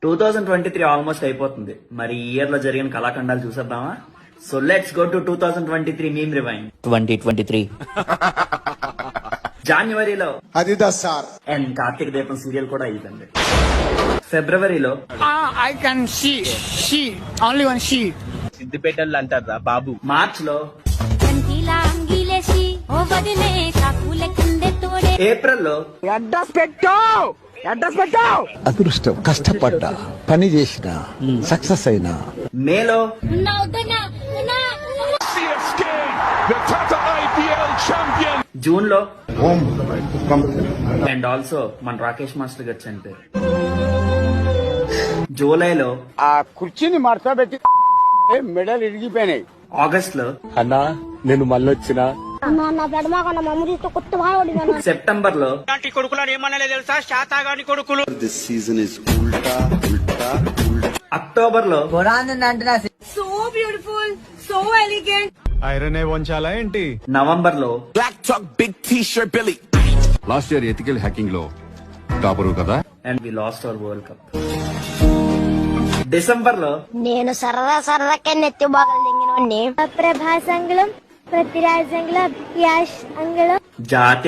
2023 almost అయిపోతుంది. మరి ఈ ఇయర్ లో జరిగిన కళాఖండాలు చూసేద్దామా? So let's go to 2023 meme rewind 2023. జనవరిలో అదిదాస్ సార్ అండ్ కార్తీక దీపం సీరియల్ కూడా అయిపోయింది. ఫిబ్రవరిలో I can see only one sheet. సిద్దిపేటలు అంటారా బాబు. మార్చ్ లో ఏప్రిల్ లో అడ్రస్ పెట్టావు అదృష్టం కష్టపడ్డా పని చేసిన సక్సెస్ అయినా మేలో జూన్ లో అండ్ ఆల్సో మన రాకేష్ మాస్టర్ గారు చనిపోయారు. జూలైలో ఆ కుర్చీని మడత పెట్టి మెడల్ ఇరిగిపోయినాయి. ఆగస్ట్ లో అన్నా నేను మళ్ళొచ్చినా. సెప్టెంబర్ లో This season is ulta. October లో So beautiful, so elegant. Iron వంచాలా ఏంటి? నవంబర్ లో లాస్ట్ ఇయర్ ఎథికల్ హ్యాకింగ్ లో టాపరు కదా. And we lost our world cup. December లో నేను సరదా నెత్తి బాగా దింగినోడిని. ప్రభాస్ అంగుళం, పృథ్వీరాజ్ అంగుళం, యాష్ అంగుళం, జాతి